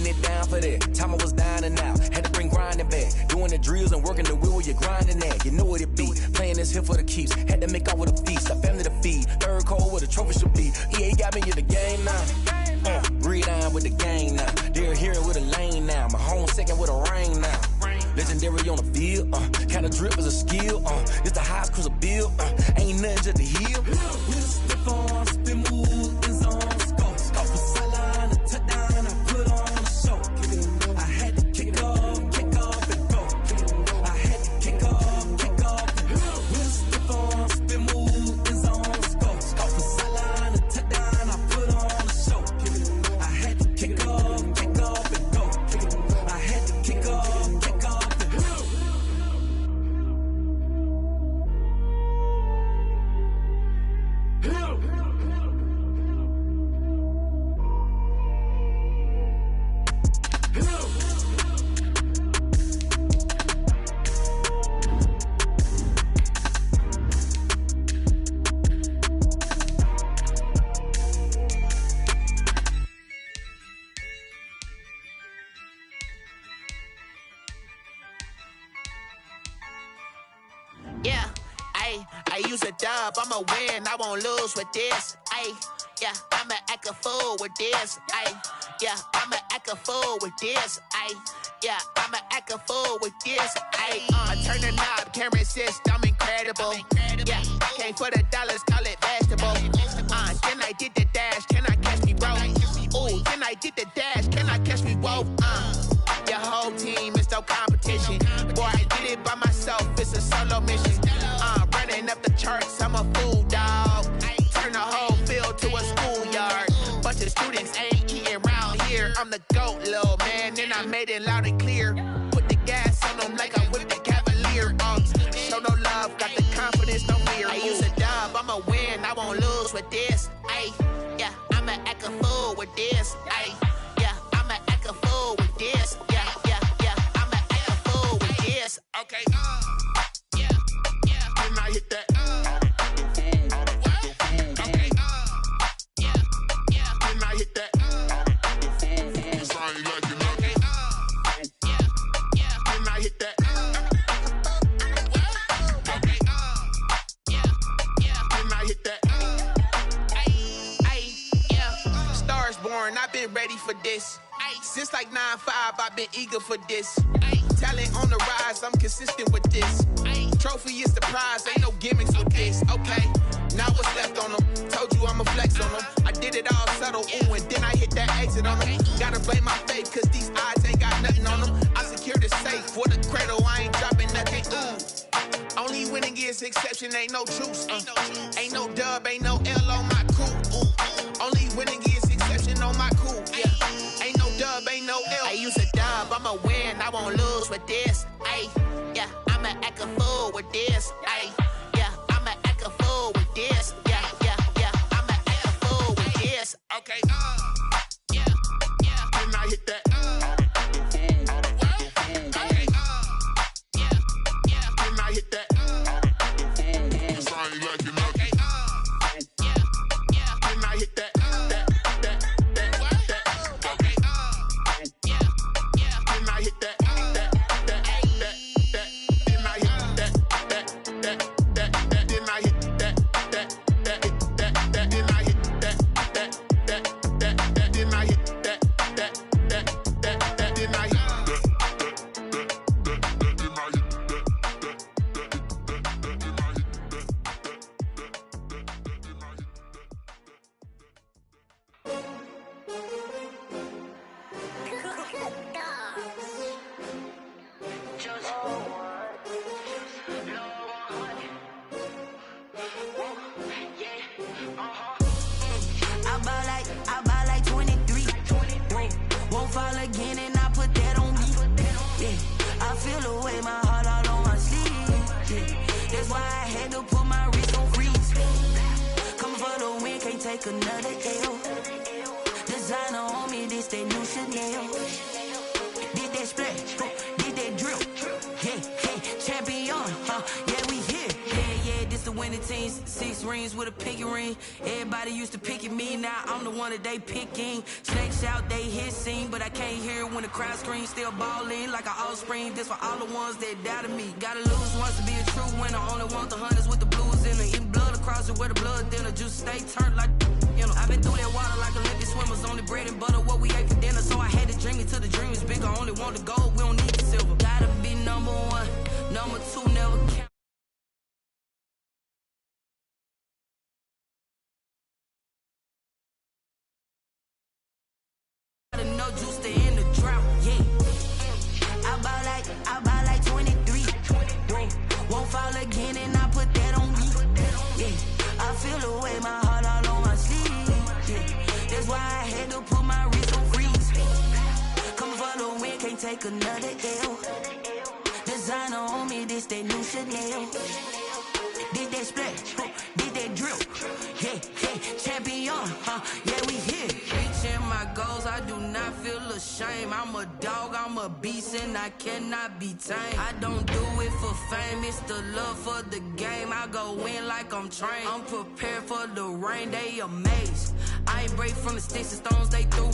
it down for that. Time I was down and out, had to bring grinding back. Doing the drills and working the wheel where you're grinding at. You know what it be, playing this here for the keeps. Had to make out with a feast, a family to feed. Third cold where the trophy should be. EA got me in the game now. Breed on with the gang now. They're here with a lane now. My home second with a ring now. Legendary on the field, kinda drip is a skill, it's the highest cruiser bill, ain't nothing just to heal. We'll slip on, spin move, in zone, scope for sideline, a touchdown, I put on a show. I had to kick off and go. I had to kick off and go. We'll slip on, spin move, in zone, scope for sideline, a touchdown, I put on a show. I had to kick off and go. I had to kick off. I use a dub, I'ma win, I won't lose with this. Yeah, I'ma act a fool with this. Yeah, I'ma act a fool with this. Yeah, I'ma act a fool with this. I turn the knob, camera assist, I'm incredible. Yeah, came for the dollars, call it vegetable. Then I did the dash, can I catch me, bro? Ooh, then I did the dash, can I catch me, whoa? Your whole team is no competition. Boy, I did it by myself, it's a solo mission. Running up the charts, I'm a fool, dog. Turn the whole field to a schoolyard. Bunch of students ain't eating round here. I'm the GOAT, little man, and I made it loud and clear. Put the gas on them like I whipped the Cavalier. Show no love, got the confidence, no fear. I use a dub, I'ma win, I won't lose with this. Yeah, I'ma act a fool with this. Yeah, I'ma act a fool with this. Yeah, I'ma act a fool with this. Okay, and I hit that. Okay, and I hit that. And I hit that. And I hit that. Stars born, I've been ready for this. Since like 9-5, I've been eager for this. Talent on the rise, I'm consistent with this. Trophy is the prize, ain't no gimmicks with this. Okay, now what's left on them? Told you I'ma flex on them. I did it all subtle, ooh, and then I hit that exit on them. Gotta blame my faith, cause these eyes ain't got nothing on them. I secured the safe for the cradle, I ain't dropping nothing, ooh. Only winning is exception, ain't no truce. Ain't no dub, ain't no L on my crew. Only winning is exception on my crew, yeah. Ain't no dub, ain't no L. I use a dub, I'ma win, I won't lose with this. Yeah, I'ma act a fool with this. Yeah, I'ma act a fool with this. Yeah, I'ma act a fool with this. Okay, and I hit that. Okay, and I hit that. Okay, and I hit that. teens, 6 rings with a pinky ring. Everybody used to pick at me, now I'm the one that they picking. Snakes out, they hissing, but I can't hear when the crowd screams. Still balling like an offspring. This for all the ones that doubted me. Gotta lose once to be a true winner. Only want the hunters with the blues in it. Eating blood across it where the blood thinner. Juice stay turned like, you know. I've been through that water like Olympic swimmers. Only bread and butter, what we ate for dinner. So I had to dream it till the dream is bigger. Only want the gold, we don't need the silver. Gotta be number one, number two never count. No juice to end the drought, yeah. I buy like 23. Won't fall again and I put that on me. Yeah, I feel the way my heart all on my sleeve. Yeah, that's why I had to put my wrist on freeze. Coming for the win, can't take another L. Designer on me, this that new Chanel. Did that splash, did that drill. Yeah, champion, yeah, we here. Reaching my goals, I do not feel ashamed. I'm a dog, I'm a beast, and I cannot be tamed. I don't do it for fame, it's the love for the game. I go in like I'm trained. I'm prepared for the rain, they amazed. I ain't break from the sticks and stones they threw.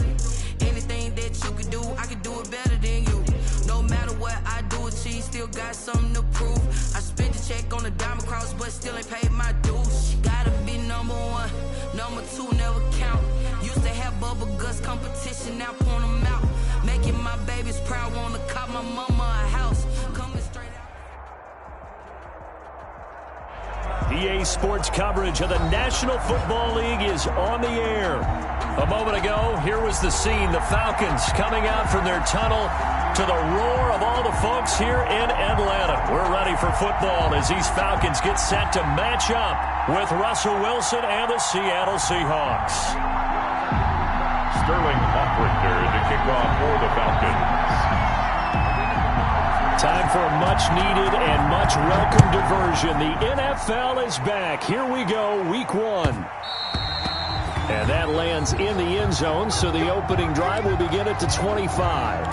Anything that you could do, I could do it better than you. No matter what I do, achieve, still got something to prove. I spent the check on the diamond cross, but still ain't paid my dues. Gotta be number one, number two never count. Used to have bubble guts competition, now point them out. Making my babies proud, wanna cop my mama a house. Coming straight out. EA Sports coverage of the National Football League is on the air. A moment ago, here was the scene. The Falcons coming out from their tunnel to the roar of all the folks here in Atlanta. We're ready for football as these Falcons get set to match up with Russell Wilson and the Seattle Seahawks. Sterling Hoffrichter to kick off for the Falcons. Time for a much-needed and much-welcome diversion. The NFL is back. Here we go, Week 1. And that lands in the end zone, so the opening drive will begin at the 25.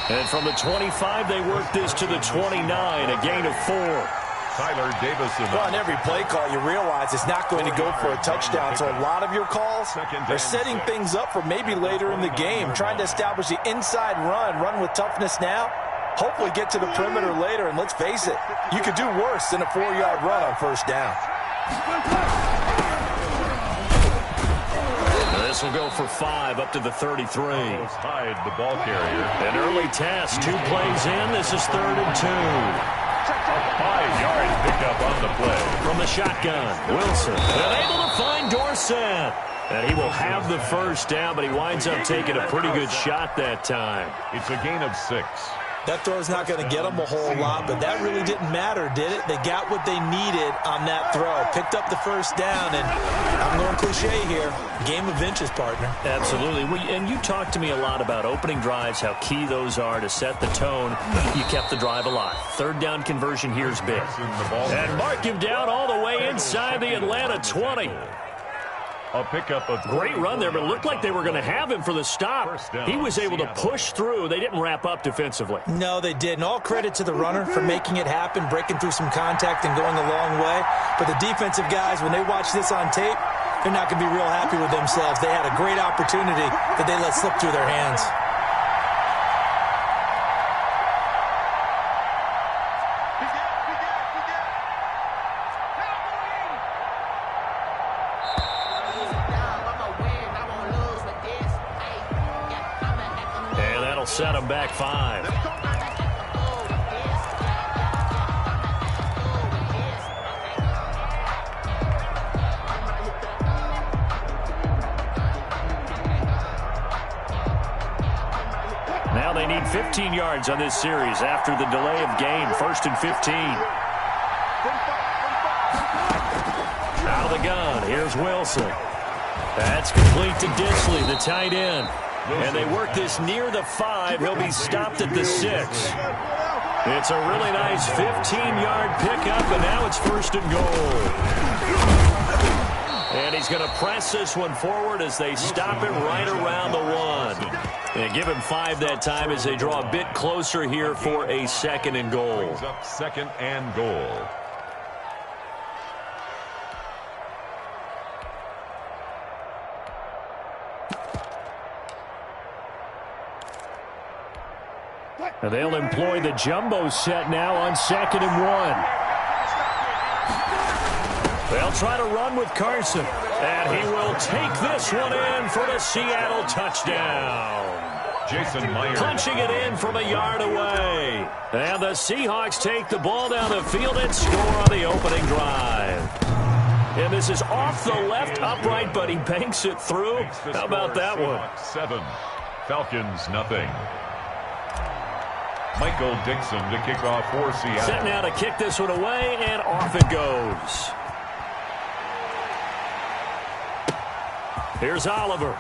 And from the 25, they work this to the 29, a gain of 4. Tyler Davison. Well, on every play call, you realize it's not going to go for a touchdown. So a lot of your calls are setting things up for maybe later in the game, trying to establish the inside run with toughness now, hopefully get to the perimeter later. And let's face it, you could do worse than a 4-yard run on first down. This will go for 5 up to the 33. Hyde, the ball carrier. An early test, 2 plays in. This is 3rd and 2. A 5-yard pickup on the play. From the shotgun, Wilson. And able to find Dorsett. And he will have the first down, but he winds up taking a pretty good shot that time. It's a gain of 6. That throw's not going to get them a whole lot, but that really didn't matter, did it? They got what they needed on that throw. Picked up the first down, and I'm going cliche here. Game of inches, partner. Absolutely. And you talked to me a lot about opening drives, how key those are to set the tone. You kept the drive alive. 3rd down conversion here's big. And mark him down all the way inside the Atlanta 20. A pickup of great run there, but it looked like they were going to have him for the stop. He was able to push through. They didn't wrap up defensively. No, they didn't. All credit to the runner for making it happen, breaking through some contact and going a long way. But the defensive guys, when they watch this on tape, they're not going to be real happy with themselves. They had a great opportunity that they let slip through their hands. Set him back 5. Now they need 15 yards on this series after the delay of game. 1st and 15. Out of the gun. Here's Wilson. That's complete to Disley, the tight end. And they work this near the 5. He'll be stopped at the 6. It's a really nice 15-yard pickup, and now it's first and goal. And he's going to press this one forward as they stop it right around the 1. And give him 5 that time as they draw a bit closer here for a second and goal. Brings up second and goal. And they'll employ the jumbo set now on second and 1. They'll try to run with Carson. And he will take this one in for the Seattle touchdown. Jason Myers. Punching it in from a yard away. And the Seahawks take the ball down the field and score on the opening drive. And this is off the left upright, but he banks it through. How about that one? 7. Falcons, nothing. Michael Dixon to kick off for Seattle. Set now to kick this one away, and off it goes. Here's Oliver.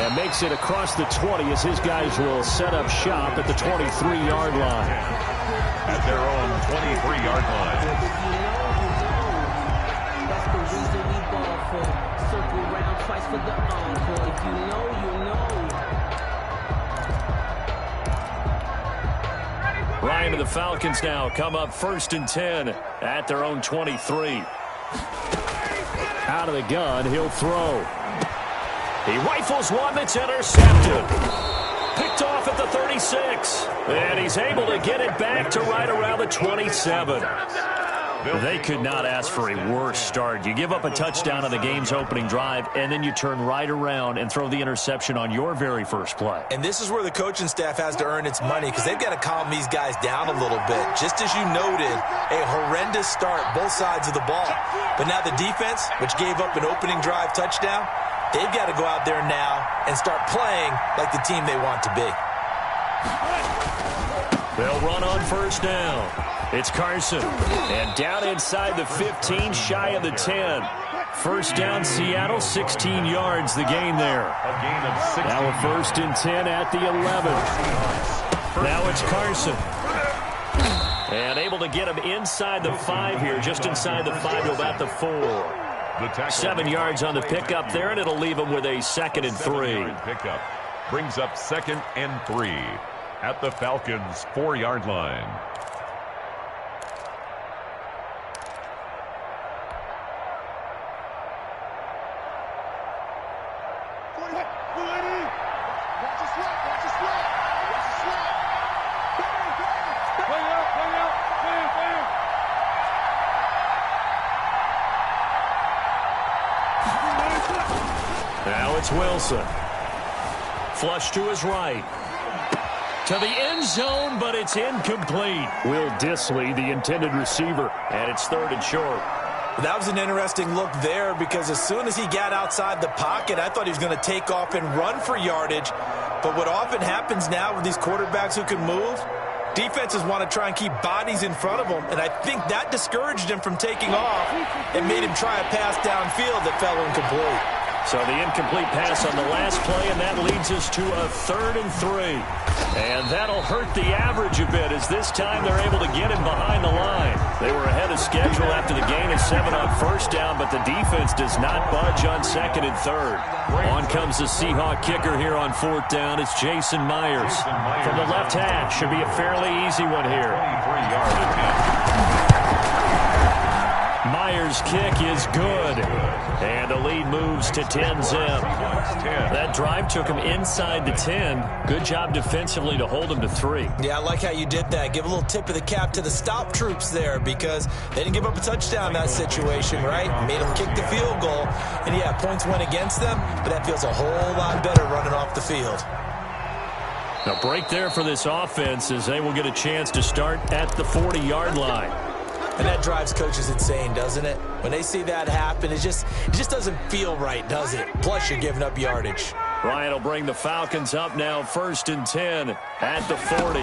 And makes it across the 20 as his guys will set up shop at the 23-yard line. At their own 23-yard line. That's the reason we ball for. Circle round twice for the encore. If you know, you know. Ryan and the Falcons now come up first and 10 at their own 23. Out of the gun, he'll throw. He rifles one that's intercepted. Picked off at the 36. And he's able to get it back to right around the 27. They could not ask for a worse start. You give up a touchdown on the game's opening drive, and then you turn right around and throw the interception on your very first play. And this is where the coaching staff has to earn its money because they've got to calm these guys down a little bit. Just as you noted, a horrendous start, both sides of the ball. But now the defense, which gave up an opening drive touchdown, they've got to go out there now and start playing like the team they want to be. They'll run on first down. It's Carson. And down inside the 15, shy of the 10. First down, Seattle, 16 yards, the gain there. A gain of 16. Now a first and 10 at the 11. Now it's Carson. And able to get him inside the 5 here, just inside the 5 to about the 4. 7 yards on the pickup there, and it'll leave him with a second and 3. Pickup brings up second and 3 at the Falcons' 4-yard line. Now it's Wilson. Flush to his right. To the end zone, but it's incomplete. Will Dissly, the intended receiver, and it's third and short. That was an interesting look there because as soon as he got outside the pocket, I thought he was going to take off and run for yardage. But what often happens now with these quarterbacks who can move, defenses want to try and keep bodies in front of them, and I think that discouraged him from taking off and made him try a pass downfield that fell incomplete. So the incomplete pass on the last play, and that leads us to a third and 3. And that'll hurt the average a bit as this time they're able to get him behind the line. They were ahead of schedule after the gain of 7 on first down, but the defense does not budge on second and third. On comes the Seahawk kicker here on fourth down. It's Jason Myers. From the left hash. Should be a fairly easy one here. 23-yard attempt. Myers' kick is good. And the lead moves to 10-zip. That drive took him inside the 10. Good job defensively to hold him to 3. Yeah, I like how you did that. Give a little tip of the cap to the stop troops there because they didn't give up a touchdown in that situation, right? Made them kick the field goal. And, yeah, points went against them, but that feels a whole lot better running off the field. A break there for this offense as they will get a chance to start at the 40-yard line. And that drives coaches insane, doesn't it? When they see that happen, it just doesn't feel right, does it? Plus, you're giving up yardage. Ryan will bring the Falcons up now first and 10 at the 40.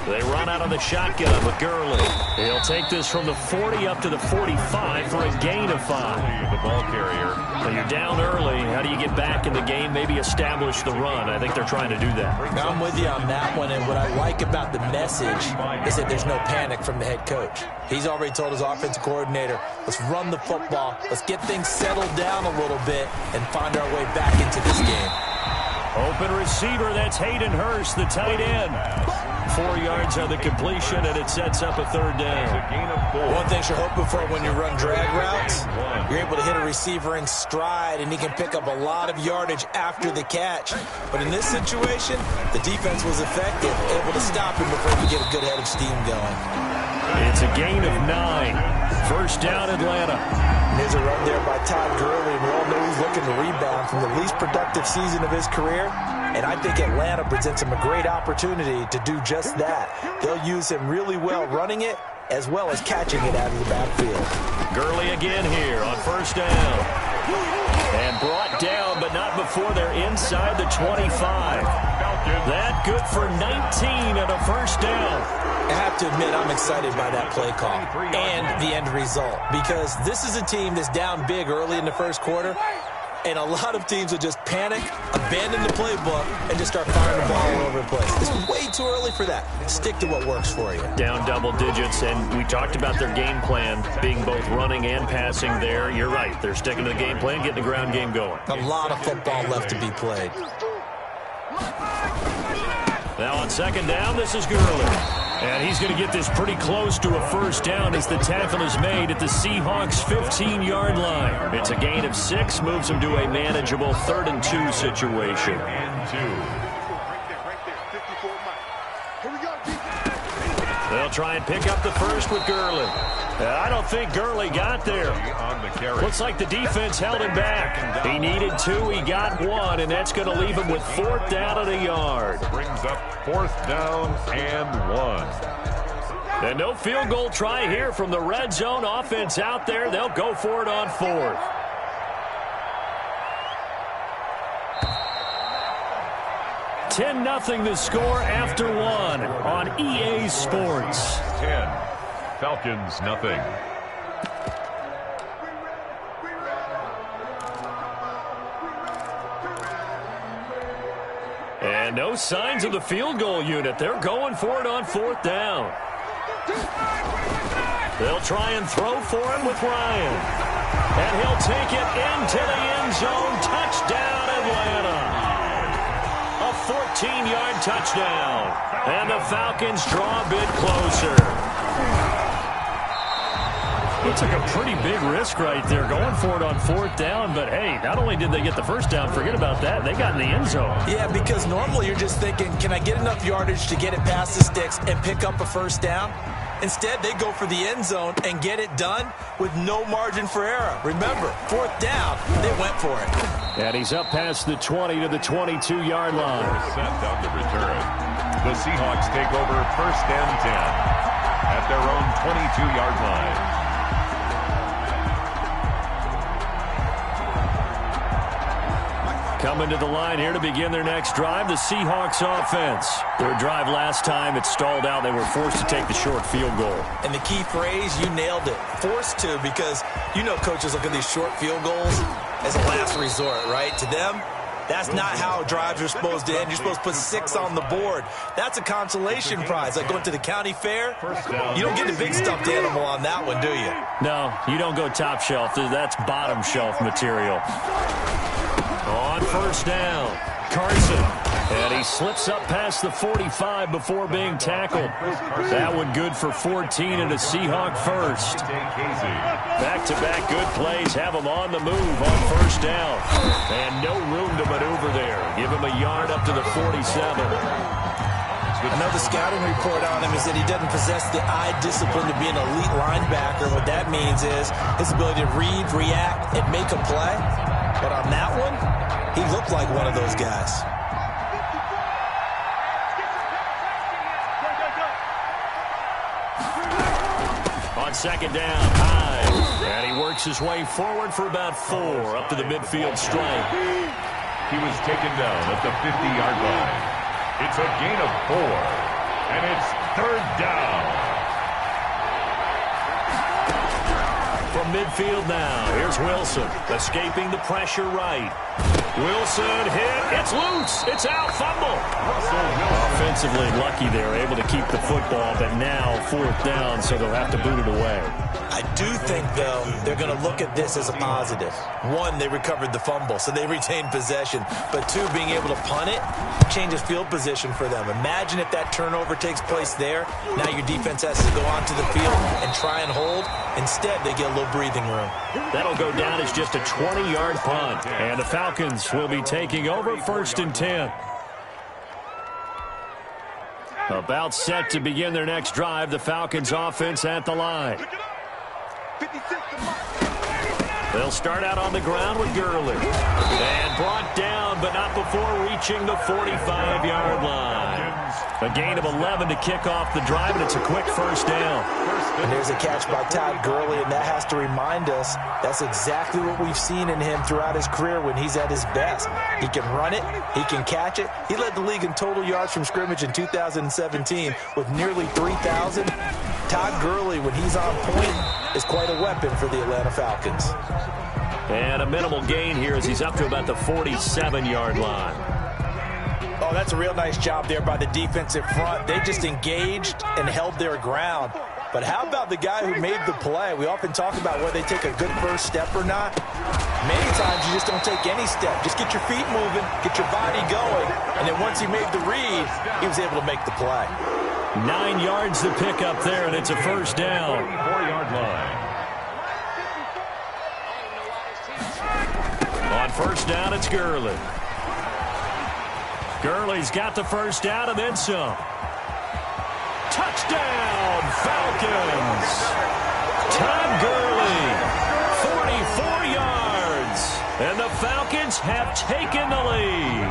They run out of the shotgun with Gurley. He'll take this from the 40 up to the 45 for a gain of 5. The ball carrier. When you're down early, how do you get back in the game, maybe establish the run? I think they're trying to do that. I'm with you on that one, and what I like about the message is that there's no panic from the head coach. He's already told his offensive coordinator, let's run the football, let's get things settled down a little bit, and find our way back into this game. Open receiver, that's Hayden Hurst, the tight end. 4 yards on the completion, and it sets up a third down. One thing you're hoping for when you run drag routes, you're able to hit a receiver in stride, and he can pick up a lot of yardage after the catch. But in this situation, the defense was effective, able to stop him before he could get a good head of steam going. It's a gain of 9. First down, Atlanta. There's a run there by Todd Gurley, and we all know he's looking to rebound from the least productive season of his career. And I think Atlanta presents him a great opportunity to do just that. They'll use him really well running it as well as catching it out of the backfield. Gurley again here on first down. And brought down, but not before they're inside the 25. That good for 19 and a first down. I have to admit, I'm excited by that play call and the end result, because this is a team that's down big early in the first quarter, and a lot of teams will just panic, abandon the playbook, and just start firing the ball all over the place. It's way too early for that. Stick to what works for you. Down double digits, and we talked about their game plan being both running and passing there. You're right. They're sticking to the game plan, getting the ground game going. A lot of football left to be played. Now on second down, this is Gurley. And he's going to get this pretty close to a first down as the tackle is made at the Seahawks' 15-yard line. It's a gain of 6, moves him to a manageable 3rd and 2 situation. They'll try and pick up the first with Gurley. I don't think Gurley got there. Looks like the defense held him back. He needed 2, he got 1, and that's going to leave him with 4th down and a yard. Brings up 4th down and 1. And no field goal try here from the red zone offense out there. They'll go for it on 4th. $10-0 the score after 1 on EA Sports. 10. Falcons, nothing. And no signs of the field goal unit. They're going for it on 4th down. They'll try and throw for him with Ryan. And he'll take it into the end zone. Touchdown, Atlanta. A 14-yard touchdown. And the Falcons draw a bit closer. He took a pretty big risk right there going for it on 4th down, but hey, not only did they get the first down, forget about that, they got in the end zone. Yeah, because normally you're just thinking, can I get enough yardage to get it past the sticks and pick up a first down? Instead, they go for the end zone and get it done with no margin for error. Remember, 4th down, they went for it. And he's up past the 20 to the 22-yard line. Set on the return. The Seahawks take over 1st and 10 at their own 22-yard line. Coming to the line here to begin their next drive, the Seahawks offense. Their drive last time, it stalled out. They were forced to take the short field goal. And the key phrase, you nailed it, forced to, because you know coaches look at these short field goals as a last resort, right? To them, that's not how drives are supposed to end. You're supposed to put 6 on the board. That's a consolation prize. Like going to the county fair, you don't get the big stuffed animal on that one, do you? No, you don't go top shelf. That's bottom shelf material. On 1st down, Carson. And he slips up past the 45 before being tackled. That one good for 14 and a Seahawk first. Back-to-back good plays have him on the move on 1st down. And no room to maneuver there. Give him a yard up to the 47. Another scouting report on him is that he doesn't possess the eye discipline to be an elite linebacker. What that means is his ability to read, react, and make a play. But on that one, he looked like one of those guys. On 2nd down, high. And he works his way forward for about 4 up to the midfield stripe. He was taken down at the 50-yard line. It's a gain of 4, and it's Third down. From midfield now, here's Wilson, escaping the pressure right. Wilson hit, it's loose, it's out, fumble. Offensively lucky they're able to keep the football, but now fourth down, so they'll have to boot it away. I do think, though, they're going to look at this as a positive. One, they recovered the fumble, so they retained possession. But two, being able to punt it changes field position for them. Imagine if that turnover takes place there. Now your defense has to go onto the field and try and hold. Instead, they get a little breathing room. That'll go down as just a 20-yard punt. And the Falcons will be taking over 1st and 10. About set to begin their next drive, the Falcons offense at the line. They'll start out on the ground with Gurley. And brought down, but not before reaching the 45-yard line. A gain of 11 to kick off the drive, and it's a quick first down. And there's a catch by Todd Gurley, and that has to remind us that's exactly what we've seen in him throughout his career when he's at his best. He can run it. He can catch it. He led the league in total yards from scrimmage in 2017 with nearly 3,000. Todd Gurley, when he's on point, is quite a weapon for the Atlanta Falcons. And a minimal gain here as he's up to about the 47-yard line. Oh, that's a real nice job there by the defensive front. They just engaged and held their ground. But how about the guy who made the play? We often talk about whether they take a good first step or not. Many times you just don't take any step. Just get your feet moving, get your body going, and then once he made the read, he was able to make the play. 9 yards to pick up there, and it's a first down. 4-yard line. On first down, it's Gurley. Gurley's got the first down and then some. Touchdown, Falcons! Todd Gurley, 44 yards, and the Falcons have taken the lead.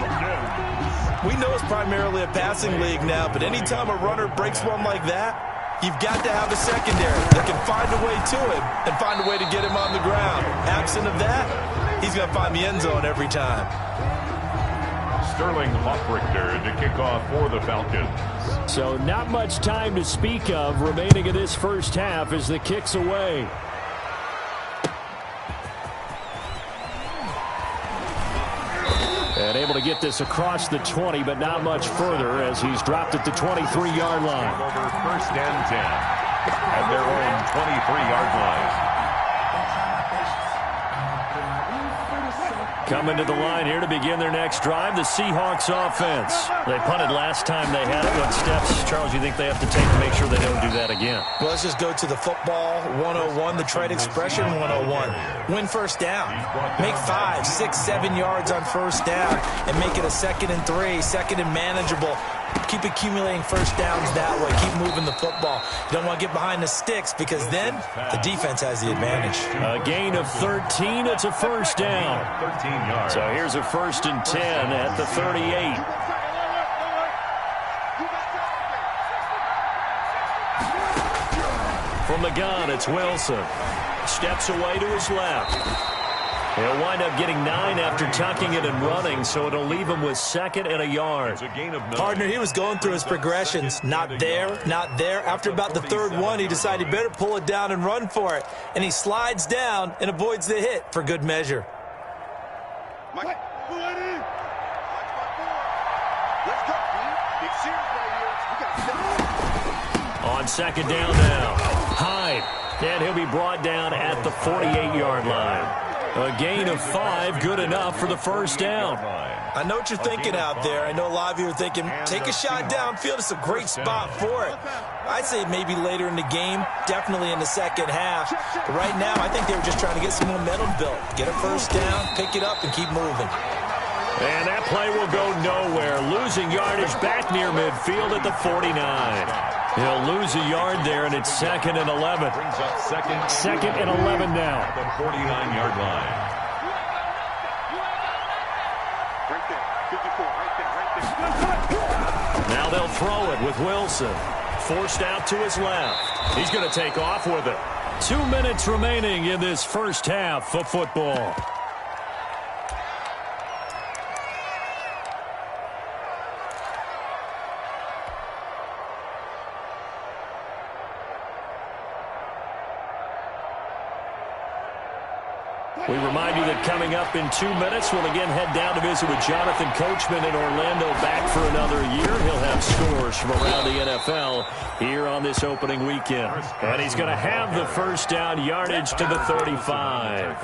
We know it's primarily a passing league now, but anytime a runner breaks one like that, you've got to have a secondary that can find a way to him and find a way to get him on the ground. Absent of that, he's going to find the end zone every time. Sterling Hoffrichter to kick off for the Falcons. So not much time to speak of remaining in this first half as the kick's away. And able to get this across the 20, but not much further as he's dropped at the 23-yard line. Over 1st and 10 at their own 23-yard line. Coming to the line here to begin their next drive, the Seahawks offense. They punted last time they had it. What steps, Charles, you think they have to take to make sure they don't do that again? Well, let's just go to the football 101, the trade expression 101. Win first down. Make 5, 6, 7 yards on first down and make it a 2nd and 3, 2nd and manageable. Keep accumulating first downs that way. Keep moving the football. You don't want to get behind the sticks because then the defense has the advantage. A gain of 13. It's a first down. 13 yards. So here's a 1st and 10 at the 38. From the gun, it's Wilson. Steps away to his left. He'll wind up getting 9 after tucking it and running, so it'll leave him with 2nd and a yard. It's a gain of 9. Partner, he was going through his progressions. Not there, not there. After about the 3rd one, he decided he better pull it down and run for it. And he slides down and avoids the hit for good measure. On 2nd down now, Hyde. And he'll be brought down at the 48-yard line. A gain of 5, good enough for the first down. I know what you're thinking out there. I know a lot of you are thinking, take a shot downfield. It's a great spot for it. I'd say maybe later in the game, definitely in the second half. But right now, I think they were just trying to get some momentum built. Get a first down, pick it up, and keep moving. And that play will go nowhere. Losing yardage back near midfield at the 49. He'll lose a yard there, and it's 2nd and 11. Brings up 2nd and 11 now. At the 49-yard line. Now they'll throw it with Wilson. Forced out to his left. He's going to take off with it. 2 minutes remaining in this first half of football. We remind you that coming up in 2 minutes, we'll again head down to visit with Jonathan Coachman in Orlando, back for another year. He'll have scores from around the NFL here on this opening weekend. And he's going to have the first down yardage to the 35.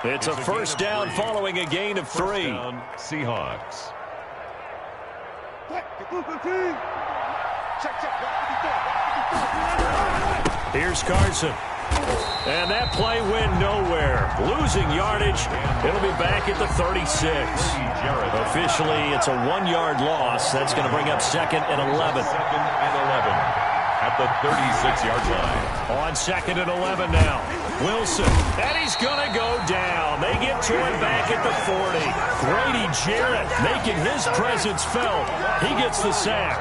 It's a first down following a gain of 3. Seahawks. Here's Carson. And that play went nowhere. Losing yardage. It'll be back at the 36. Officially, it's a 1-yard loss. That's going to bring up 2nd and 11. 2nd and 11 at the 36-yard line. On 2nd and 11 now. Wilson. And he's going to go down. They get to him back at the 40. Grady Jarrett making his presence felt. He gets the sack.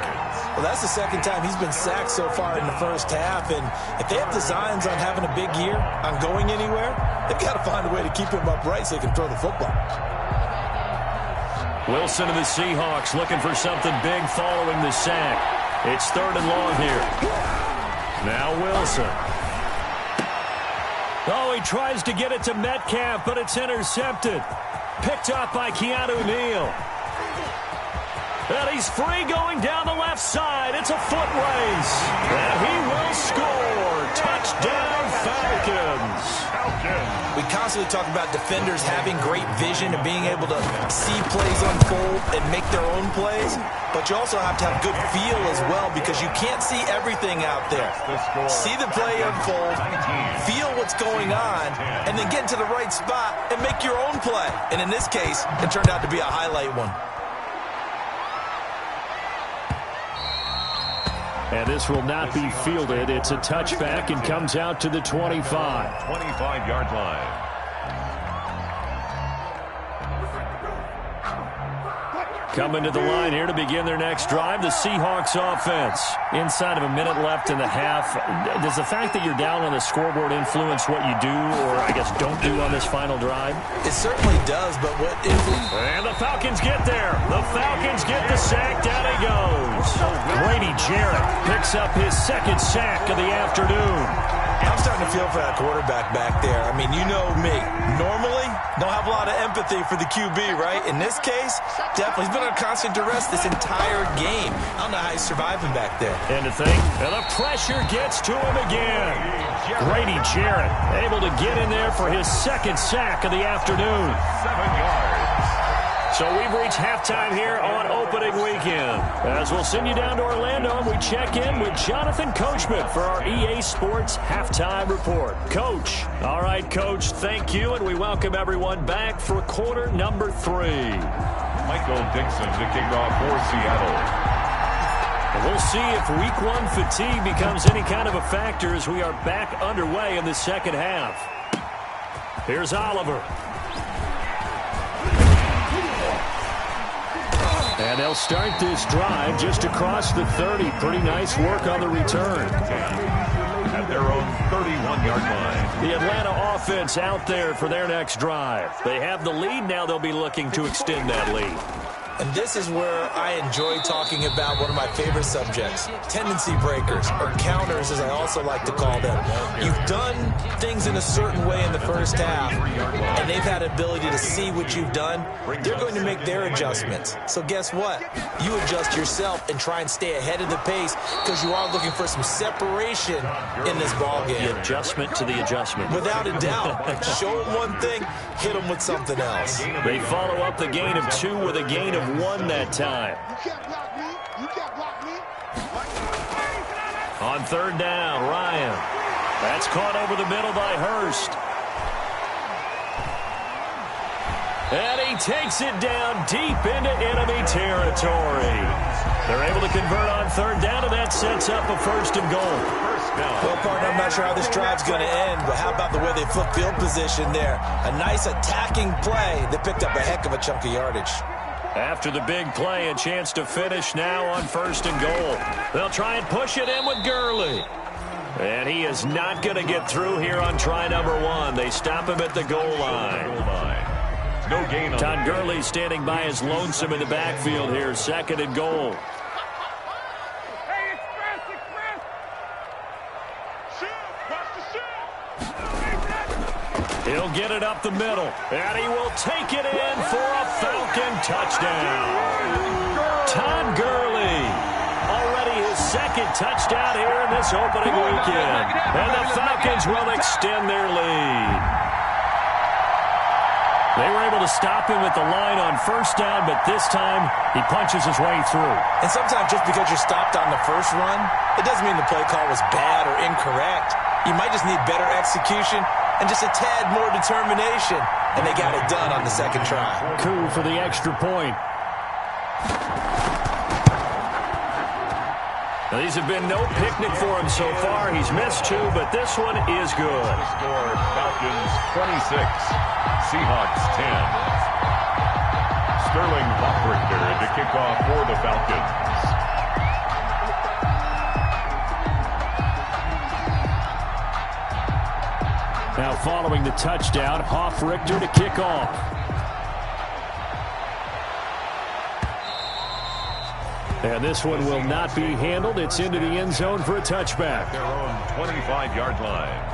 Well, that's the second time he's been sacked so far in the first half, and if they have designs on having a big year, on going anywhere, they've got to find a way to keep him upright so they can throw the football. Wilson and the Seahawks looking for something big following the sack. It's 3rd and long here. Now Wilson. Oh, he tries to get it to Metcalf, but it's intercepted. Picked up by Keanu Neal. And he's free going down the left side. It's a foot race. And he will score. Touchdown, Falcons. We constantly talk about defenders having great vision and being able to see plays unfold and make their own plays. But you also have to have good feel as well, because you can't see everything out there. See the play unfold, feel what's going on, and then get into the right spot and make your own play. And in this case, it turned out to be a highlight one. And this will not be fielded. It's a touchback and comes out to the 25. 25-yard line. Coming to the line here to begin their next drive, the Seahawks offense. Inside of a minute left in the half. Does the fact that you're down on the scoreboard influence what you do, or I guess don't do on this final drive? It certainly does, but what influence? And the Falcons get there. The Falcons get the sack. Down he goes. Grady Jarrett picks up his 2nd sack of the afternoon. I'm starting to feel for that quarterback back there. I mean, you know me. Normally, don't have a lot of empathy for the QB, right? In this case, definitely. He's been under constant duress this entire game. I don't know how he's surviving back there. And to think, and the pressure gets to him again. Grady Jarrett able to get in there for his 2nd sack of the afternoon. 7 yards. So we've reached halftime here on opening weekend. As we'll send you down to Orlando, and we check in with Jonathan Coachman for our EA Sports Halftime Report. Coach. All right, Coach, thank you, and we welcome everyone back for quarter number 3. Michael Dixon to kick off for Seattle. And we'll see if week 1 fatigue becomes any kind of a factor as we are back underway in the second half. Here's Oliver. And they'll start this drive just across the 30. Pretty nice work on the return. At their own 31-yard line. The Atlanta offense out there for their next drive. They have the lead. Now they'll be looking to extend that lead. And this is where I enjoy talking about one of my favorite subjects, tendency breakers, or counters as I also like to call them. You've done things in a certain way in the first half, and they've had ability to see what you've done. They're going to make their adjustments. So guess what? You adjust yourself and try and stay ahead of the pace, because you are looking for some separation in this ballgame. The adjustment to the adjustment. Without a doubt. Show them one thing, hit them with something else. They follow up the gain of 2 with a gain of 1 that time. On 3rd down, Ryan. That's caught over the middle by Hurst. And he takes it down deep into enemy territory. They're able to convert on 3rd down, and that sets up a 1st and goal. Well, partner, I'm not sure how this drive's going to end, but how about the way they flip field position there? A nice attacking play. They picked up a heck of a chunk of yardage. After the big play, a chance to finish now on 1st and goal. They'll try and push it in with Gurley. And he is not going to get through here on try number 1. They stop him at the goal line. No gain on Todd Gurley standing by his lonesome in the backfield here, 2nd and goal. He'll get it up the middle, and he will take it in for a Falcon touchdown. Todd Gurley, already his second touchdown here in this opening weekend. And the Falcons will extend their lead. They were able to stop him at the line on first down, but this time he punches his way through. And sometimes just because you're stopped on the first run, it doesn't mean the play call was bad or incorrect. You might just need better execution and just a tad more determination. And they got it done on the second try. Coup for the extra point. Now, these have been no picnic for him so far. He's missed two, but this one is good. Score Falcons 26, Seahawks 10. Sterling Hoffrichter to kick off for the Falcons. Now following the touchdown, Hoffrichter to kick off. And this one will not be handled. It's into the end zone for a touchback. Their own 25-yard line.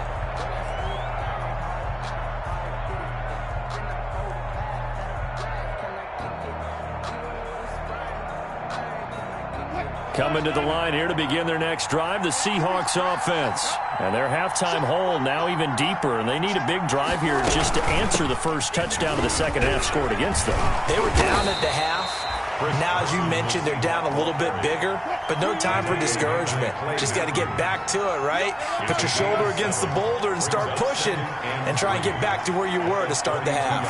Coming to the line here to begin their next drive, the Seahawks offense. And their halftime hole now even deeper, and they need a big drive here just to answer the first touchdown of the second half scored against them. They were down at the half. Now, as you mentioned, they're down a little bit bigger, but no time for discouragement. Just got to get back to it, right? Put your shoulder against the boulder and start pushing and try and get back to where you were to start the half.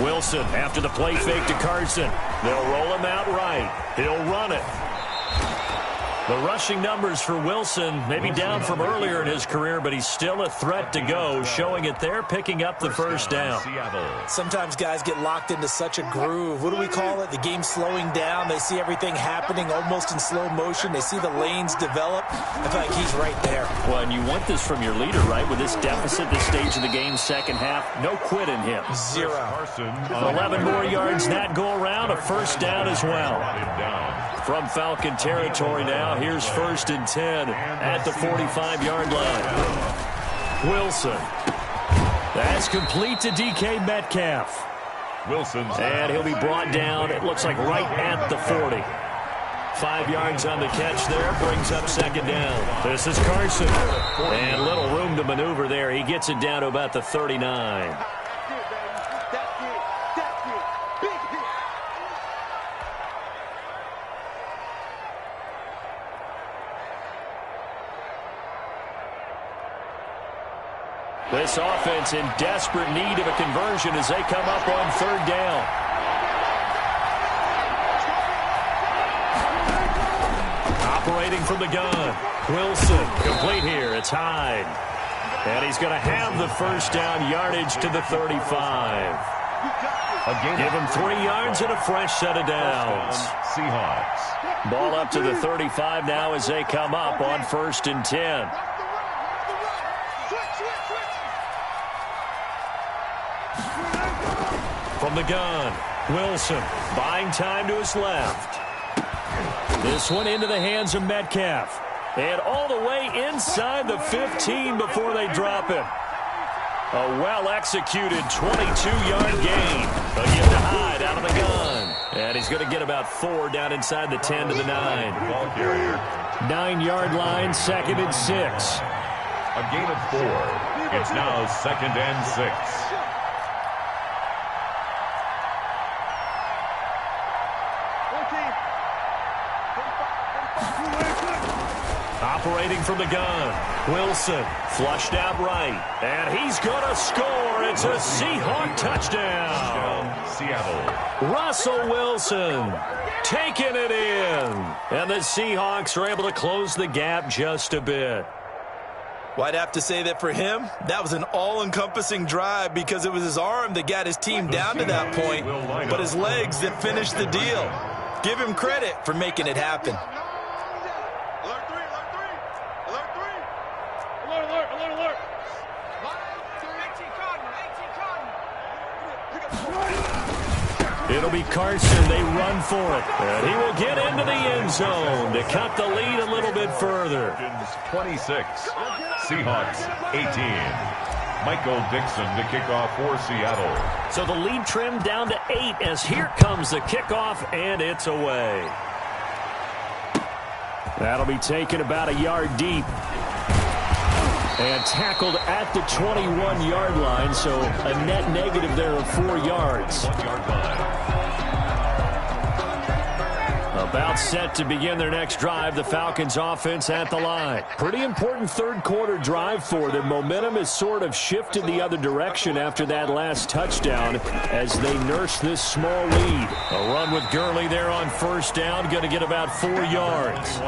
Wilson after the play fake to Carson. They'll roll him out right. He'll run it. The rushing numbers for Wilson maybe down from earlier in his career, but he's still a threat to go, showing it there, picking up the first down. Sometimes guys get locked into such a groove. What do we call it? The game's slowing down. They see everything happening almost in slow motion. They see the lanes develop. I feel like he's right there. Well, and you want this from your leader, right? With this deficit, this stage of the game, second half, no quit in him. 0. 11 more yards that go around, a first down as well. From Falcon territory now, here's 1st and 10 at the 45-yard line. Wilson. That's complete to DK Metcalf. Wilson. And he'll be brought down, it looks like right at the 40. 5 yards on the catch there, brings up second down. This is Carson. And little room to maneuver there. He gets it down to about the 39. This offense in desperate need of a conversion as they come up on third down. Operating from the gun. Wilson, complete here. It's Hyde. And he's going to have the first down, yardage to the 35. Give him 3 yards and a fresh set of downs. Seahawks. Ball up to the 35 now as they come up on 1st and 10. From the gun, Wilson buying time to his left. This one into the hands of Metcalf. And all the way inside the 15 before they drop him. A well-executed 22-yard gain. Again to Hyde out of the gun. And he's going to get about 4 down inside the 10 to the 9. 9-yard line, 2nd and 6. A gain of 4. It's now 2nd and 6. Operating from the gun, Wilson flushed out right, and he's going to score. It's a Seahawk touchdown. Seattle. Russell Wilson taking it in, and the Seahawks are able to close the gap just a bit. Well, I'd have to say that for him, that was an all-encompassing drive because it was his arm that got his team down to that point, but his legs that finished the deal. Give him credit for making it happen. It'll be Carson. They run for it. And he will get into the end zone to cut the lead a little bit further. 26. Seahawks 18. Michael Dixon to kick off for Seattle. So the lead trimmed down to 8 as here comes the kickoff, and it's away. That'll be taken about a yard deep. And tackled at the 21-yard line, so a net negative there of 4 yards. 1 yard line. About set to begin their next drive, the Falcons offense at the line. Pretty important third quarter drive for them. Momentum has sort of shifted the other direction after that last touchdown as they nurse this small lead. A run with Gurley there on first down, going to get about 4 yards.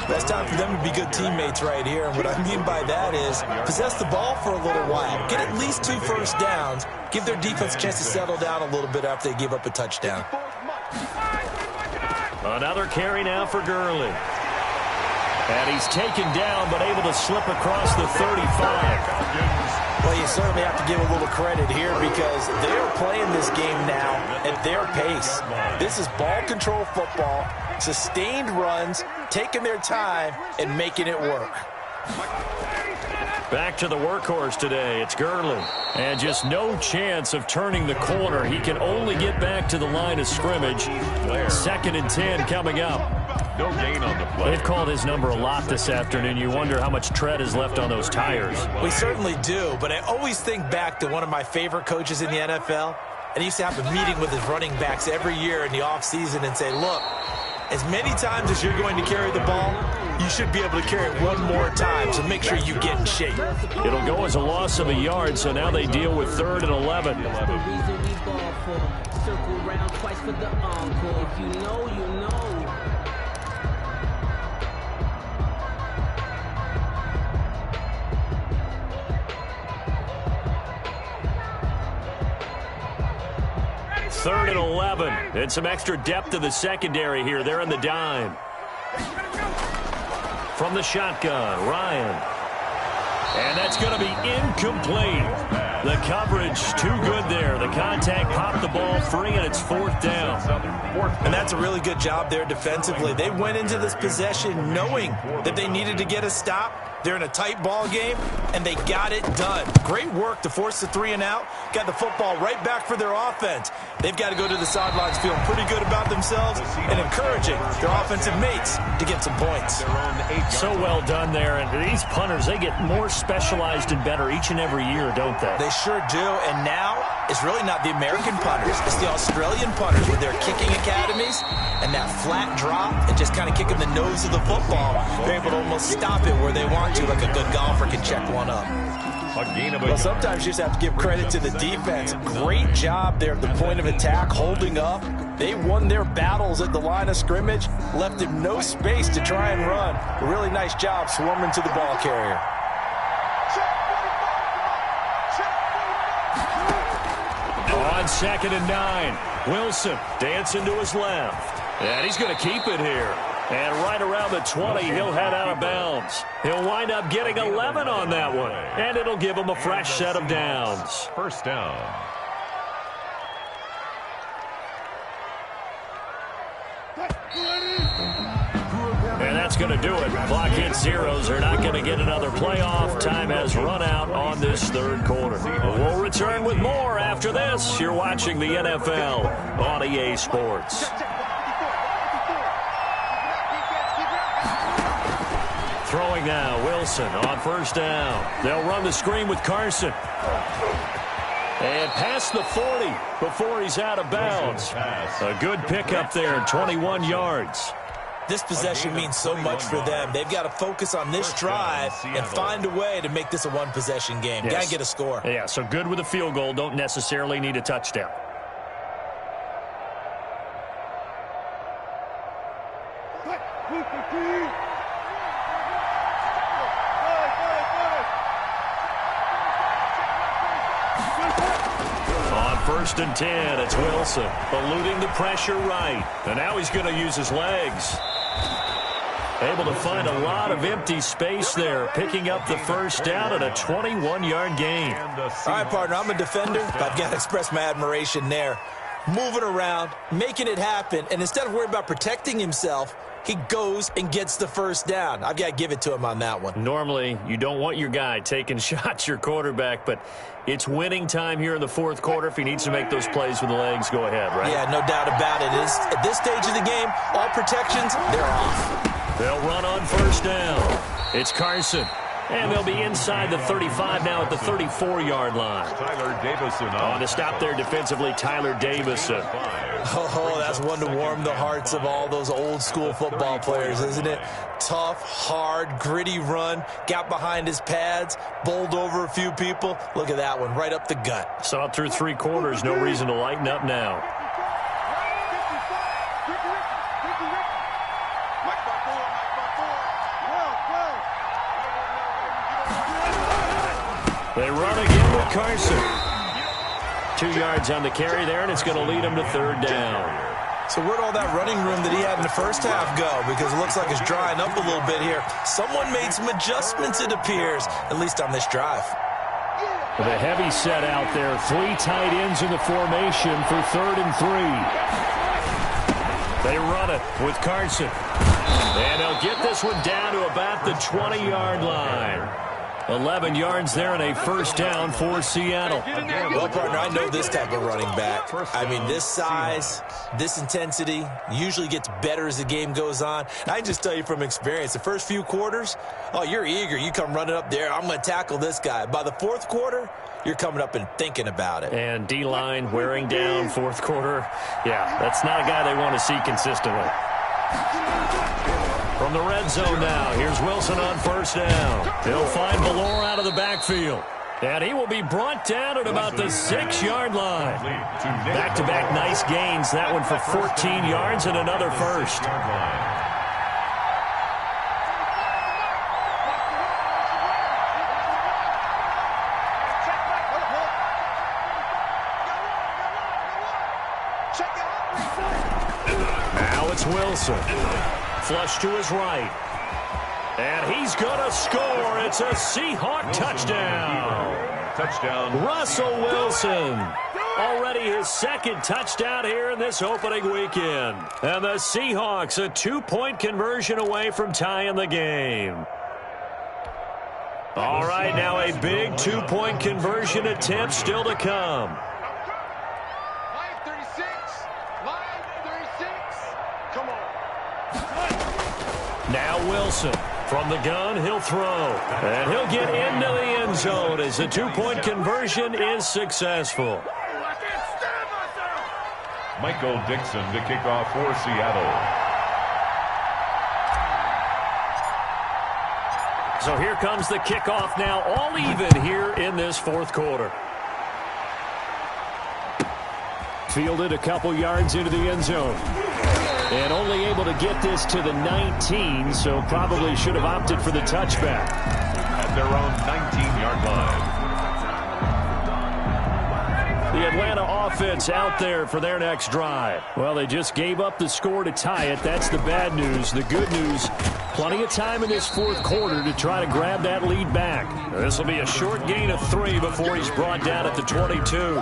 Best time for them to be good teammates right here. And what I mean by that is possess the ball for a little while. Get at least 2 first downs. Give their defense a chance to settle down a little bit after they give up a touchdown. Another carry now for Gurley. And he's taken down, but able to slip across the 35. Well, you certainly have to give a little credit here because they're playing this game now at their pace. This is ball control football, sustained runs, taking their time, and making it work. Back to the workhorse today. It's Gurley. And just no chance of turning the corner. He can only get back to the line of scrimmage. 2nd and 10 coming up. No gain on the play. They've called his number a lot this afternoon. You wonder how much tread is left on those tires. We certainly do, but I always think back to one of my favorite coaches in the NFL. And he used to have a meeting with his running backs every year in the offseason and say, look, as many times as you're going to carry the ball, you should be able to carry it one more time, so make sure you get in shape. It'll go as a loss of a yard, so now they deal with 3rd and 11. Circle round twice for the encore. If you know, you know. Third and 11. And some extra depth to the secondary here. They're in the dime. From the shotgun, Ryan. And that's going to be incomplete. The coverage too good there. The contact popped the ball free, and it's 4th down. And that's a really good job there defensively. They went into this possession knowing that they needed to get a stop. They're in a tight ball game, and they got it done. Great work to force the 3 and out. Got the football right back for their offense. They've got to go to the sidelines feeling pretty good about themselves and encouraging their offensive mates to get some points. So well done there. And these punters, they get more specialized and better each and every year, don't they? They sure do. And now it's really not the American punters. It's the Australian punters with their kicking academies and that flat drop and just kind of kicking the nose of the football. They're able to almost stop it where they want to, like a good golfer can check one up. Well, sometimes you just have to give credit to the defense. Great job there at the point of attack, holding up. They won their battles at the line of scrimmage, left him no space to try and run. A really nice job swarming to the ball carrier. On 2nd and 9, Wilson dancing to his left. And he's going to keep it here. And right around the 20, he'll head out of bounds. He'll wind up getting 11 on that one. And it'll give him a fresh set of downs. 1st down. And that's going to do it. Clock hits zeros. They're not going to get another playoff. Time has run out on this 3rd quarter. We'll return with more after this. You're watching the NFL on EA Sports. Throwing now, Wilson on 1st down. They'll run the screen with Carson. And past the 40 before he's out of bounds. A good pickup there, 21 yards. This possession means so much for them. They've got to focus on this drive and find a way to make this a one-possession game. Got to get a score. Yeah, so good with a field goal. Don't necessarily need a touchdown. On 1st and 10, it's Wilson eluding the pressure right. And now he's going to use his legs. Able to find a lot of empty space there, picking up the 1st down and a 21-yard gain. All right, partner, I'm a defender, but I've got to express my admiration there. Moving around, making it happen, and instead of worrying about protecting himself, he goes and gets the first down. I've got to give it to him on that one. Normally, you don't want your guy taking shots, your quarterback, but it's winning time here in the fourth quarter. If he needs to make those plays with the legs, go ahead, right? Yeah, no doubt about it. At this stage of the game, all protections, they're off. They'll run on first down. It's Carson. And they'll be inside the 35 now at the 34-yard line. Tyler Davison on to stop there defensively, Tyler Davison. Oh, that's one to warm the hearts of all those old-school football players, isn't it? Tough, hard, gritty run. Got behind his pads, bowled over a few people. Look at that one, right up the gut. Saw it through 3 quarters. No reason to lighten up now. They run again with Carson. 2 yards on the carry there, and it's going to lead him to third down. So where'd all that running room that he had in the first half go? Because it looks like it's drying up a little bit here. Someone made some adjustments, it appears, at least on this drive. With a heavy set out there, 3 tight ends in the formation for 3rd and 3. They run it with Carson. And they'll get this one down to about the 20-yard line. 11 yards there and a first down for Seattle. Well, partner, I know this type of running back. I mean, this size, this intensity usually gets better as the game goes on. And I can just tell you from experience, the first few quarters, oh, you're eager. You come running up there, I'm going to tackle this guy. By the 4th quarter, you're coming up and thinking about it. And D-line wearing down 4th quarter. Yeah, that's not a guy they want to see consistently. From the red zone now, here's Wilson on first down. He'll find Valor out of the backfield. And he will be brought down at about the 6-yard line. Back-to-back nice gains. That one for 14 yards and another first. Now it's Wilson. Flush to his right. And he's going to score. It's a Seahawk touchdown. Touchdown. Russell Wilson. Already his 2nd touchdown here in this opening weekend. And the Seahawks a 2-point conversion away from tying the game. All right, now a big 2-point conversion attempt still to come. Now Wilson from the gun, he'll throw. And he'll get into the end zone as the 2-point conversion is successful. Michael Dixon to kick off for Seattle. So here comes the kickoff now, all even here in this 4th quarter. Fielded a couple yards into the end zone. And only able to get this to the 19, so probably should have opted for the touchback. At their own 19-yard line. The Atlanta offense out there for their next drive. Well, they just gave up the score to tie it. That's the bad news. The good news, plenty of time in this 4th quarter to try to grab that lead back. This will be a short gain of 3 before he's brought down at the 22.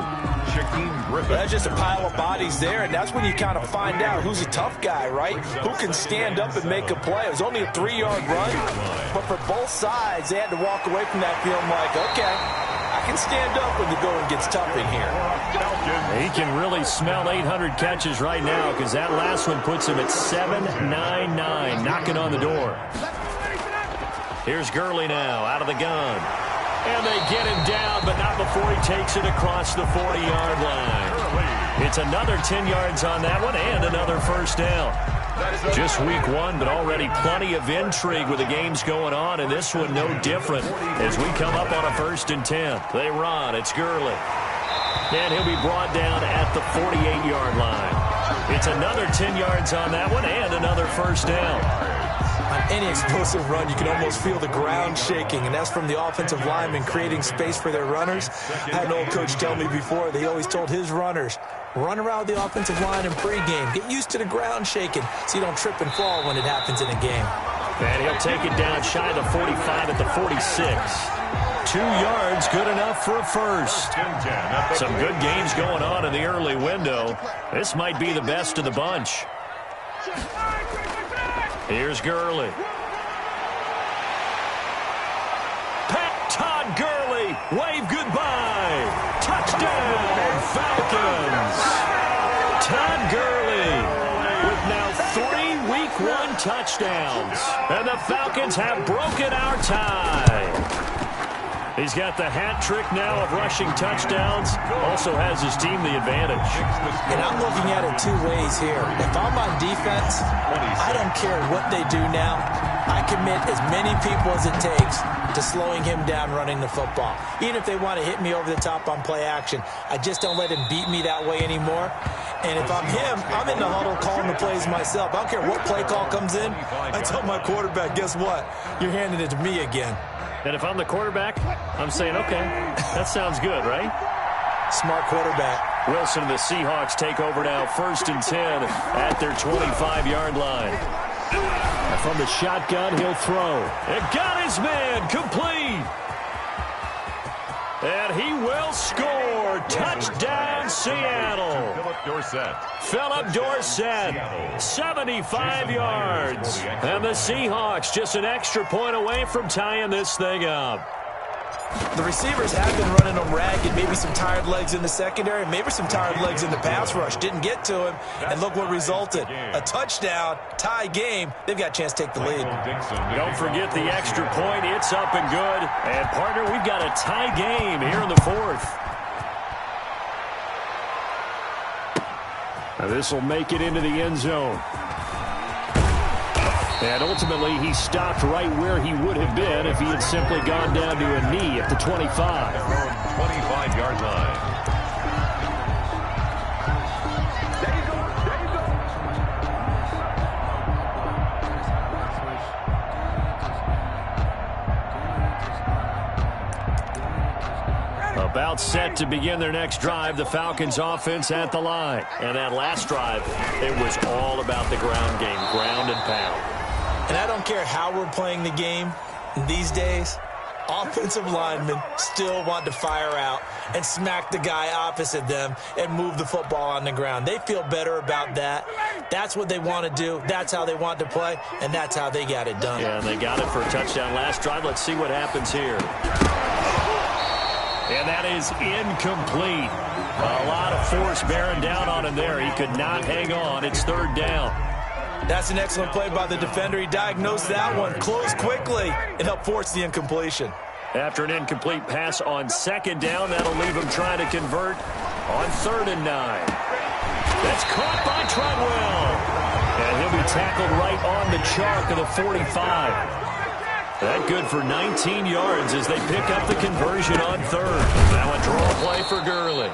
That's just a pile of bodies there, and that's when you kind of find out who's a tough guy, right? Who can stand up and make a play. It was only a 3-yard run, but for both sides, they had to walk away from that feeling like, okay, I can stand up when the going gets tough in here. He can really smell 800 catches right now because that last one puts him at 799, knocking on the door. Here's Gurley now out of the gun. And they get him down, but not before he takes it across the 40-yard line. It's another 10 yards on that one and another first down. Just week 1, but already plenty of intrigue with the games going on, and this one no different as we come up on a 1st and 10. They run. It's Gurley. And he'll be brought down at the 48-yard line. It's another 10 yards on that one and another first down. On any explosive run, you can almost feel the ground shaking, and that's from the offensive linemen creating space for their runners. I had an old coach tell me before, they always told his runners, run around the offensive line in pregame. Get used to the ground shaking so you don't trip and fall when it happens in a game. And he'll take it down shy of the 45 at the 46. 2 yards, good enough for a first. Some good games going on in the early window. This might be the best of the bunch. Here's Gurley. Todd Gurley, wave goodbye. Touchdown, Falcons. Todd Gurley with now 3 Week 1 touchdowns. And the Falcons have broken our tie. He's got the hat trick now of rushing touchdowns. Also has his team the advantage. And I'm looking at it 2 ways here. If I'm on defense, I don't care what they do now. I commit as many people as it takes to slowing him down running the football. Even if they want to hit me over the top on play action, I just don't let him beat me that way anymore. And if I'm him, I'm in the huddle calling the plays myself. I don't care what play call comes in. I tell my quarterback, guess what? You're handing it to me again. And if I'm the quarterback, I'm saying, okay, that sounds good, right? Smart quarterback. Wilson and the Seahawks take over now, 1st and 10 at their 25-yard line. And from the shotgun, he'll throw. It got his man complete. And he will score. Touchdown, Seattle. Phillip Dorsett, 75 yards. And the Seahawks just an extra point away from tying this thing up. The receivers have been running them ragged. Maybe some tired legs in the secondary, maybe some tired legs in the pass rush. Didn't get to him, and look what resulted. A touchdown, tie game. They've got a chance to take the lead. Don't forget the extra point. It's up and good. And, partner, we've got a tie game here in the 4th. Now this will make it into the end zone. And ultimately, he stopped right where he would have been if he had simply gone down to a knee at the 25. 25-yard line. About set to begin their next drive, the Falcons offense at the line. And that last drive, it was all about the ground game, ground and pound. And I don't care how we're playing the game these days, offensive linemen still want to fire out and smack the guy opposite them and move the football on the ground. They feel better about that. That's what they want to do. That's how they want to play, and that's how they got it done. Yeah, and they got it for a touchdown last drive. Let's see what happens here. And that is incomplete. A lot of force bearing down on him there. He could not hang on. It's 3rd down. That's an excellent play by the defender. He diagnosed that one, closed quickly, and helped force the incompletion. After an incomplete pass on 2nd down, that'll leave him trying to convert on 3rd and 9. That's caught by Treadwell. And he'll be tackled right on the chalk of the 45. That good for 19 yards as they pick up the conversion on 3rd. Now a draw play for Gurley.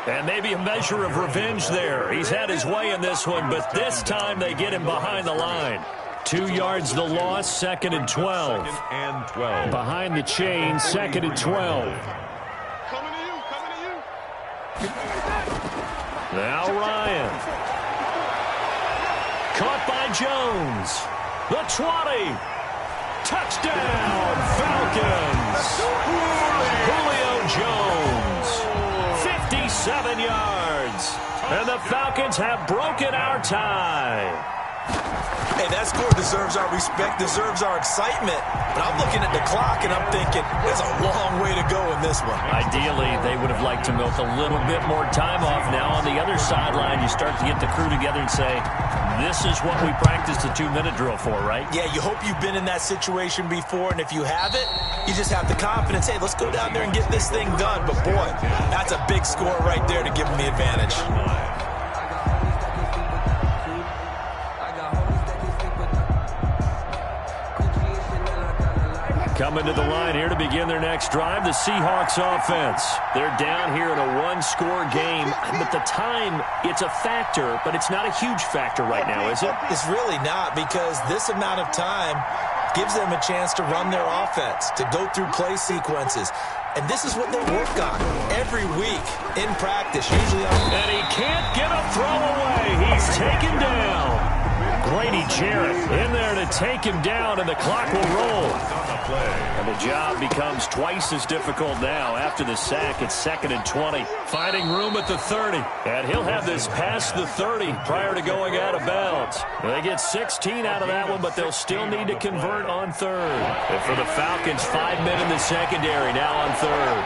And maybe a measure of revenge there. He's had his way in this one, but this time they get him behind the line. 2 yards the loss, 2nd and 12. Behind the chain, 2nd and 12. Now Ryan. Caught by Jones. The 20. Touchdown, Falcons. Julio Jones. 57 yards. And the Falcons have broken our tie. Hey, that score deserves our respect, deserves our excitement. But I'm looking at the clock, and I'm thinking, there's a long way to go in this one. Ideally, they would have liked to milk a little bit more time off. Now on the other sideline, you start to get the crew together and say, this is what we practiced the 2-minute drill for, right? Yeah, you hope you've been in that situation before, and if you haven't, you just have the confidence, hey, let's go down there and get this thing done. But, boy, that's a big score right there to give them the advantage. Coming to the line here to begin their next drive, the Seahawks offense. They're down here in a 1-score game, but the time, it's a factor, but it's not a huge factor right now, is it? It's really not, because this amount of time gives them a chance to run their offense, to go through play sequences. And this is what they work on every week in practice, usually on. And he can't get a throw away. He's taken down. Grady Jarrett in there to take him down, and the clock will roll. And the job becomes twice as difficult now after the sack. It's 2nd and 20. Finding room at the 30. And he'll have this past the 30 prior to going out of bounds. They get 16 out of that one, but they'll still need to convert on 3rd. And for the Falcons, 5 men in the secondary now on 3rd.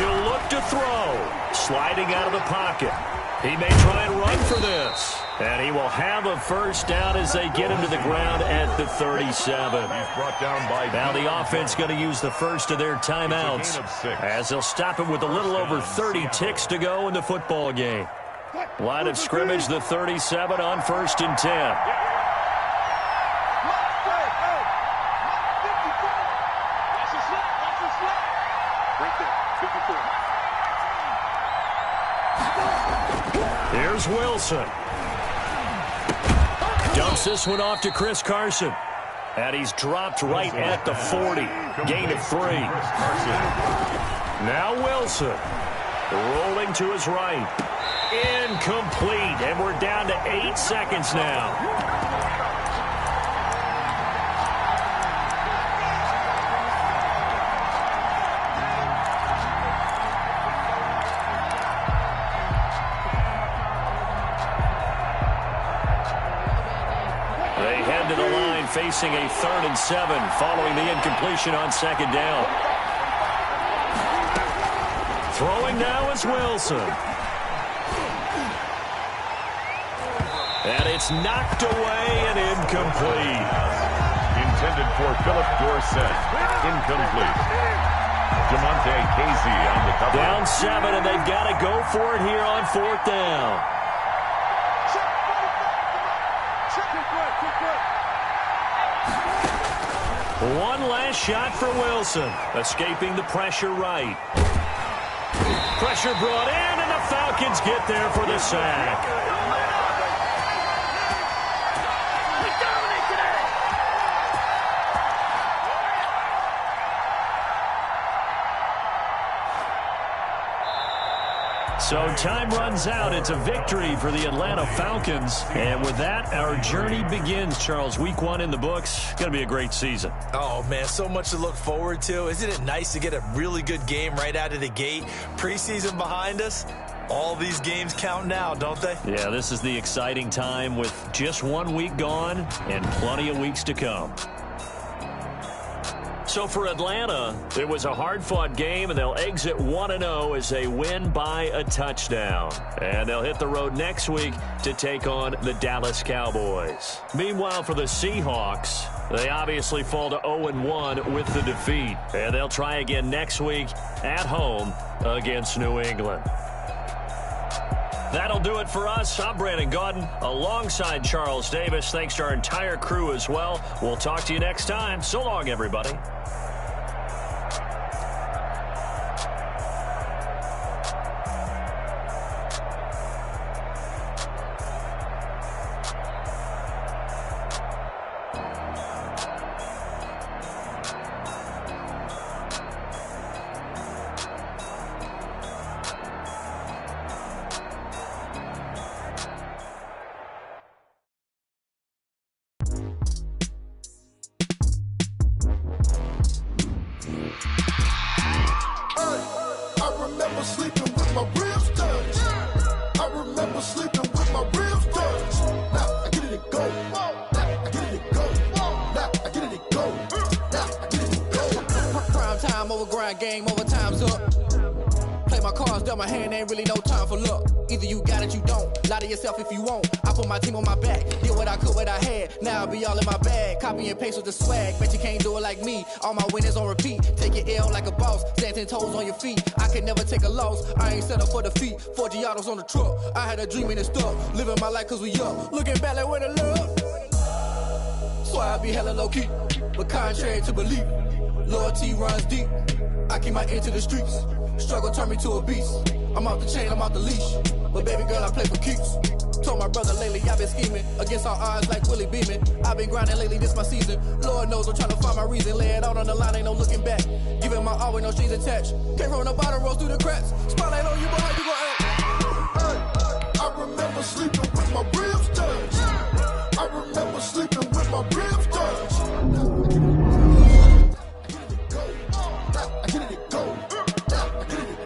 He'll look to throw. Sliding out of the pocket. He may try and run for this. And he will have a first down as they get him to the ground at the 37. He's brought down by now the offense going to use the first of their timeouts as they'll stop him with a little over 30 ticks to go in the football game. Line of scrimmage, the 37 on 1st and 10. Here's Wilson. Dumps this one off to Chris Carson. And he's dropped right at the 40. Gain of 3. Now Wilson. Rolling to his right. Incomplete. And we're down to 8 seconds now. To the line facing a 3rd and 7 following the incompletion on 2nd down. Throwing now is Wilson. And it's knocked away and incomplete. Intended for Philip Dorsett. Incomplete. Jamonte Casey on the cover. Down 7, and they've got to go for it here on 4th down. One last shot for Wilson. Escaping the pressure right. Pressure brought in, and the Falcons get there for the sack. So time runs out. It's a victory for the Atlanta Falcons. And with that, our journey begins, Charles. Week 1 in the books. Going to be a great season. Oh, man, so much to look forward to. Isn't it nice to get a really good game right out of the gate? Preseason behind us. All these games count now, don't they? Yeah, this is the exciting time with just 1 week gone and plenty of weeks to come. So for Atlanta, it was a hard-fought game, and they'll exit 1-0 as they win by a touchdown. And they'll hit the road next week to take on the Dallas Cowboys. Meanwhile, for the Seahawks, they obviously fall to 0-1 with the defeat. And they'll try again next week at home against New England. That'll do it for us. I'm Brandon Gaudin alongside Charles Davis. Thanks to our entire crew as well. We'll talk to you next time. So long, everybody. Game over, time's up. Play my cards, dealt my hand, ain't really no time for luck. Either you got it, you don't. Lie to yourself if you won't. I put my team on my back, did what I could, what I had. Now I'll be all in my bag, copy and paste with the swag. Bet you can't do it like me. All my winners on repeat. Take your L like a boss, stand 10 toes on your feet. I can never take a loss, I ain't set up for defeat. 4 Giottos on the truck, I had a dream and it stuck. Living my life cause we up, looking back like where the love. So I be hella low key, but contrary to belief, loyalty runs deep. I keep my ear to the streets. Struggle turned me to a beast. I'm off the chain, I'm off the leash. But baby girl, I play for keeps. Told my brother lately, I've been scheming. Against all odds like Willie Beeman. I've been grinding lately, this my season. Lord knows I'm trying to find my reason. Lay it out on the line, ain't no looking back. Giving my all with no strings attached. Can't roll no bottle, rolls through the cracks. Spotlight on you, but how you gon' act? remember sleeping with my ribs touched. I remember sleeping with my ribs touched.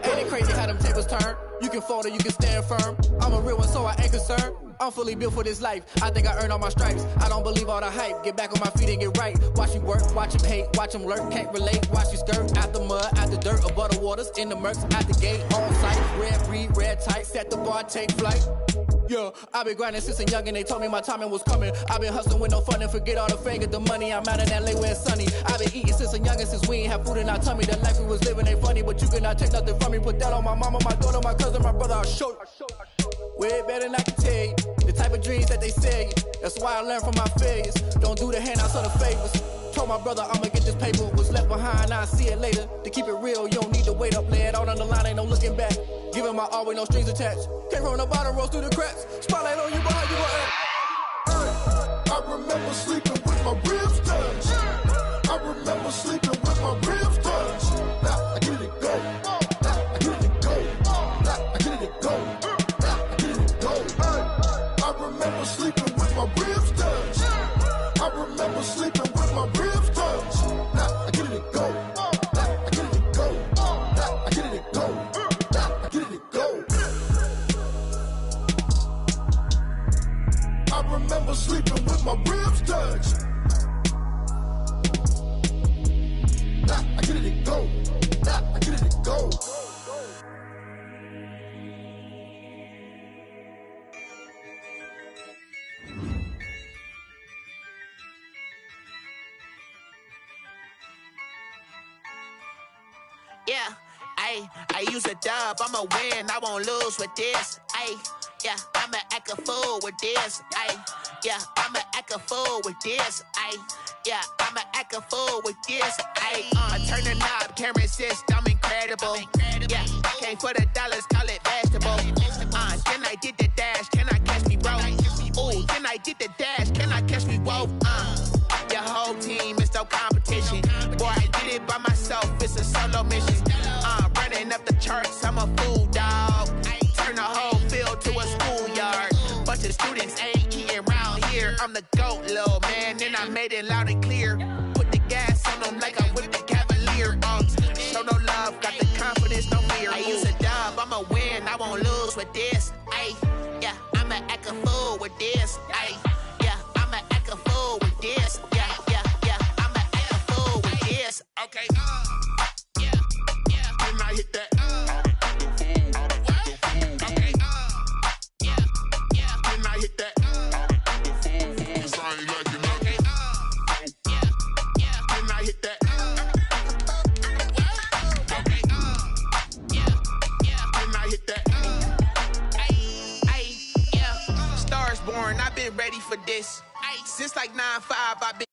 Ain't it crazy how them tables turn? You can fold or you can stand firm. I'm a real one, so I ain't concerned. I'm fully built for this life. I think I earned all my stripes. I don't believe all the hype. Get back on my feet and get right. Watch you work, watch him hate, watch him lurk. Can't relate, watch you skirt. Out the mud, out the dirt, above the waters, in the murks, out the gate, on sight. Red breed, red tight, set the bar, take flight. Yeah, I've been grinding since a young and they told me my timing was coming. I've been hustling with no fun and forget all the fame, get the money. I'm out in LA where it's sunny. I've been eating since a young and since we ain't have food in our tummy. The life we was living ain't funny, but you cannot take nothing from me. Put that on my mama, my daughter, my cousin, my brother, I'll show you. Way better than I can tell you. The type of dreams that they sell you. That's why I learned from my failures. Don't do the handouts or the favors. Told my brother I'ma get this paper. What's left behind, I'll see it later. To keep it real, you don't need to wait up. Lay it out on the line, ain't no looking back. Giving my all with no strings attached. Came from the bottom, rose through the cracks. Spotlight on you, but how you gonna act? I remember sleeping with my ribs touched. I remember sleeping with my ribs touched. Now I get it go. Now I get it go. Now I get it go. Now I get it go. I remember sleeping with my ribs touched. I remember sleeping with my ribs touched. Now I get it go. Now I get it go. Now I get it go. Now I get it go. I remember sleeping with my ribs touched. Now I get it go. Now I get it go. Yeah, I use a dub, I'ma win, I won't lose with this. Yeah, I'ma act a fool with this. Yeah, I'ma act a fool with this. Yeah, I'ma act a fool with this. Turn the knob, camera assist, I'm incredible. Yeah, came for the dollars, call it vegetable. Then I did the dash, can I catch me, bro? Ooh, then I did the dash, can I catch me, whoa? Your whole team is no competition. Boy, I did it by myself, it's a solo mission. Running up the charts, I'm a fool, dog. Turn the whole field to a schoolyard. Bunch of students ain't eating round here. I'm the GOAT, little man, and I made it loud and clear. Put the gas on them like I whipped the Cavalier. Show no love, got the confidence, no fear. I use a dub, I'ma win, I won't lose with this. Yeah, I'ma act a fool with this. Yeah, I'ma act a fool with this. Yeah, I'ma act a fool with this. Okay, yeah, can I hit that? Okay, yeah, can I hit that? Cause I ain't like it. Okay, yeah, can I hit that? Okay, yeah, can I hit that? Yeah, Stars born, I've been ready for this. Since like 9-5, I've been